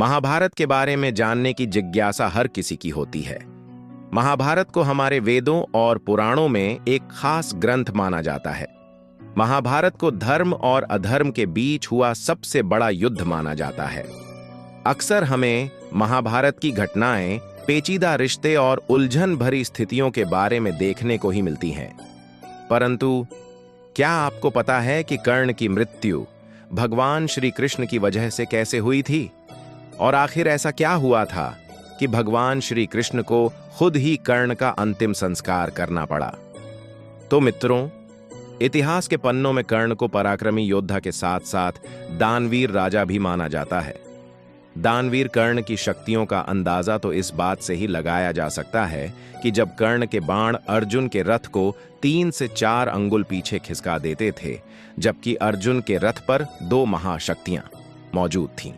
महाभारत के बारे में जानने की जिज्ञासा हर किसी की होती है। महाभारत को हमारे वेदों और पुराणों में एक खास ग्रंथ माना जाता है। महाभारत को धर्म और अधर्म के बीच हुआ सबसे बड़ा युद्ध माना जाता है। अक्सर हमें महाभारत की घटनाएं पेचीदा रिश्ते और उलझन भरी स्थितियों के बारे में देखने को ही मिलती हैं। परंतु क्या आपको पता है कि कर्ण की मृत्यु भगवान श्री कृष्ण की वजह से कैसे हुई थी? और आखिर ऐसा क्या हुआ था कि भगवान श्री कृष्ण को खुद ही कर्ण का अंतिम संस्कार करना पड़ा? तो मित्रों, इतिहास के पन्नों में कर्ण को पराक्रमी योद्धा के साथ साथ दानवीर राजा भी माना जाता है। दानवीर कर्ण की शक्तियों का अंदाजा तो इस बात से ही लगाया जा सकता है कि जब कर्ण के बाण अर्जुन के रथ को 3 से 4 अंगुल पीछे खिसका देते थे, जबकि अर्जुन के रथ पर 2 महाशक्तियां मौजूद थीं।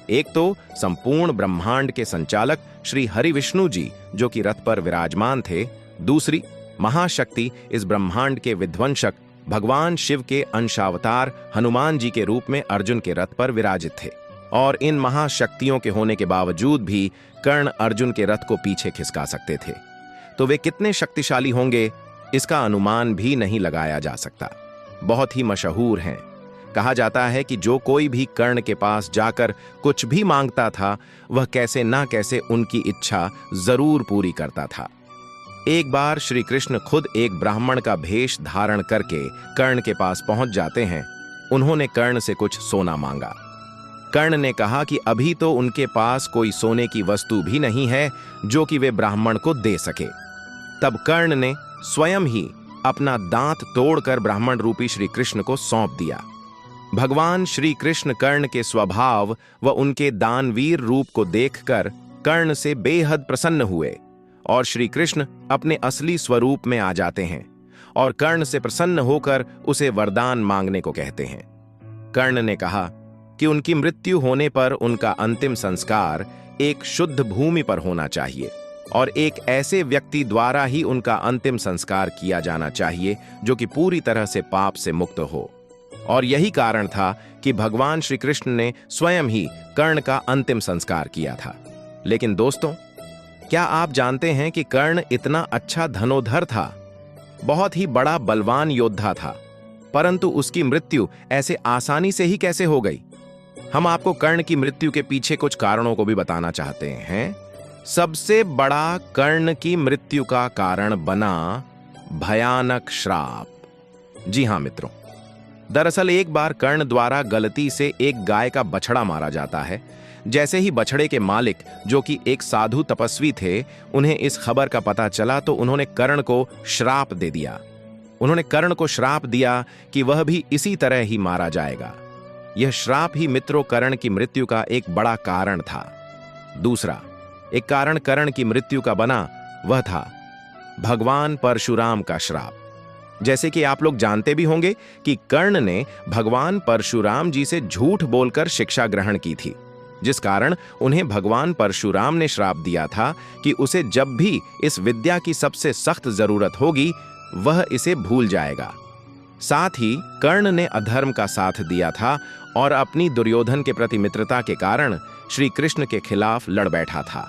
एक तो संपूर्ण ब्रह्मांड के संचालक श्री हरि विष्णु जी, जो कि रथ पर विराजमान थे। दूसरी महाशक्ति इस ब्रह्मांड के विध्वंसक भगवान शिव के अंशावतार हनुमान जी के रूप में अर्जुन के रथ पर विराजित थे। और इन महाशक्तियों के होने के बावजूद भी कर्ण अर्जुन के रथ को पीछे खिसका सकते थे। तो वे कितने शक्तिशाली होंगे, इसका अनुमान भी नहीं लगाया जा सकता। बहुत ही मशहूर हैं। कहा जाता है कि जो कोई भी कर्ण के पास जाकर कुछ भी मांगता था, वह कैसे ना कैसे उनकी इच्छा जरूर पूरी करता था। एक बार श्री कृष्ण खुद एक ब्राह्मण का भेष धारण करके कर्ण के पास पहुंच जाते हैं। उन्होंने कर्ण से कुछ सोना मांगा। कर्ण ने कहा कि अभी तो उनके पास कोई सोने की वस्तु भी नहीं है जो कि वे ब्राह्मण को दे सके। तब कर्ण ने स्वयं ही अपना दांत तोड़कर ब्राह्मण रूपी श्री कृष्ण को सौंप दिया। भगवान श्री कृष्ण कर्ण के स्वभाव व उनके दानवीर रूप को देखकर कर्ण से बेहद प्रसन्न हुए और श्री कृष्ण अपने असली स्वरूप में आ जाते हैं और कर्ण से प्रसन्न होकर उसे वरदान मांगने को कहते हैं। कर्ण ने कहा कि उनकी मृत्यु होने पर उनका अंतिम संस्कार एक शुद्ध भूमि पर होना चाहिए और एक ऐसे व्यक्ति द्वारा ही उनका अंतिम संस्कार किया जाना चाहिए जो कि पूरी तरह से पाप से मुक्त हो। और यही कारण था कि भगवान श्री कृष्ण ने स्वयं ही कर्ण का अंतिम संस्कार किया था। लेकिन दोस्तों, क्या आप जानते हैं कि कर्ण इतना अच्छा धनुर्धर था, बहुत ही बड़ा बलवान योद्धा था, परंतु उसकी मृत्यु ऐसे आसानी से ही कैसे हो गई? हम आपको कर्ण की मृत्यु के पीछे कुछ कारणों को भी बताना चाहते हैं। सबसे बड़ा कर्ण की मृत्यु का कारण बना भयानक श्राप। जी हां मित्रों, दरअसल एक बार कर्ण द्वारा गलती से एक गाय का बछड़ा मारा जाता है। जैसे ही बछड़े के मालिक, जो कि एक साधु तपस्वी थे, उन्हें इस खबर का पता चला तो उन्होंने कर्ण को श्राप दे दिया। उन्होंने कर्ण को श्राप दिया कि वह भी इसी तरह ही मारा जाएगा। यह श्राप ही मित्रों कर्ण की मृत्यु का एक बड़ा कारण था। दूसरा एक कारण कर्ण की मृत्यु का बना, वह था भगवान परशुराम का श्राप। जैसे कि आप लोग जानते भी होंगे कि कर्ण ने भगवान परशुराम जी से झूठ बोलकर शिक्षा ग्रहण की थी, जिस कारण उन्हें भगवान परशुराम ने श्राप दिया था कि उसे जब भी इस विद्या की सबसे सख्त जरूरत होगी, वह इसे भूल जाएगा। साथ ही कर्ण ने अधर्म का साथ दिया था और अपनी दुर्योधन के प्रति मित्रता के कारण श्री कृष्ण के खिलाफ लड़ बैठा था।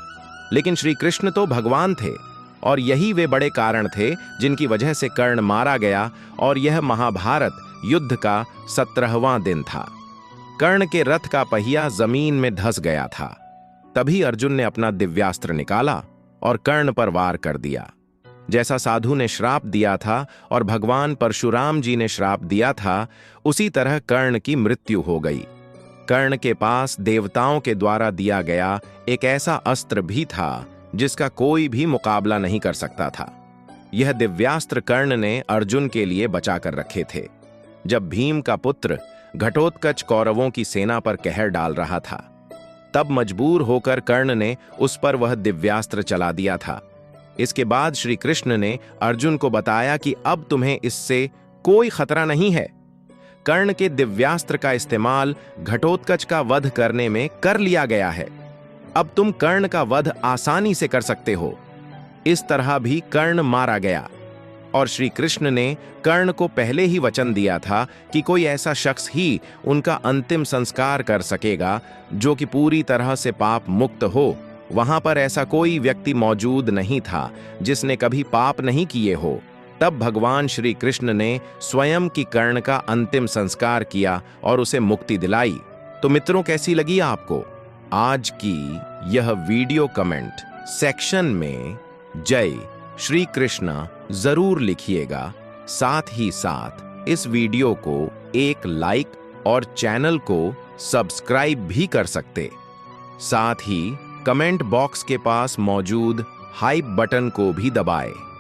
लेकिन श्री कृष्ण तो भगवान थे और यही वे बड़े कारण थे जिनकी वजह से कर्ण मारा गया। और यह महाभारत युद्ध का 17वां दिन था। कर्ण के रथ का पहिया जमीन में धंस गया था। तभी अर्जुन ने अपना दिव्यास्त्र निकाला और कर्ण पर वार कर दिया। जैसा साधु ने श्राप दिया था और भगवान परशुराम जी ने श्राप दिया था, उसी तरह कर्ण की मृत्यु हो गई। कर्ण के पास देवताओं के द्वारा दिया गया एक ऐसा अस्त्र भी था जिसका कोई भी मुकाबला नहीं कर सकता था। यह दिव्यास्त्र कर्ण ने अर्जुन के लिए बचा कर रखे थे। जब भीम का पुत्र घटोत्कच कौरवों की सेना पर कहर डाल रहा था, तब मजबूर होकर कर्ण ने उस पर वह दिव्यास्त्र चला दिया था। इसके बाद श्री कृष्ण ने अर्जुन को बताया कि अब तुम्हें इससे कोई खतरा नहीं है। कर्ण के दिव्यास्त्र का इस्तेमाल घटोत्कच का वध करने में कर लिया गया है। अब तुम कर्ण का वध आसानी से कर सकते हो। इस तरह भी कर्ण मारा गया। और श्री कृष्ण ने कर्ण को पहले ही वचन दिया था कि कोई ऐसा शख्स ही उनका अंतिम संस्कार कर सकेगा जो कि पूरी तरह से पाप मुक्त हो। वहां पर ऐसा कोई व्यक्ति मौजूद नहीं था जिसने कभी पाप नहीं किए हो। तब भगवान श्री कृष्ण ने स्वयं की कर्ण का अंतिम संस्कार किया और उसे मुक्ति दिलाई। तो मित्रों, कैसी लगी आपको आज की यह वीडियो? कमेंट सेक्शन में जय श्री कृष्ण जरूर लिखिएगा। साथ ही साथ इस वीडियो को एक लाइक और चैनल को सब्सक्राइब भी कर सकते। साथ ही कमेंट बॉक्स के पास मौजूद हाइप बटन को भी दबाएं।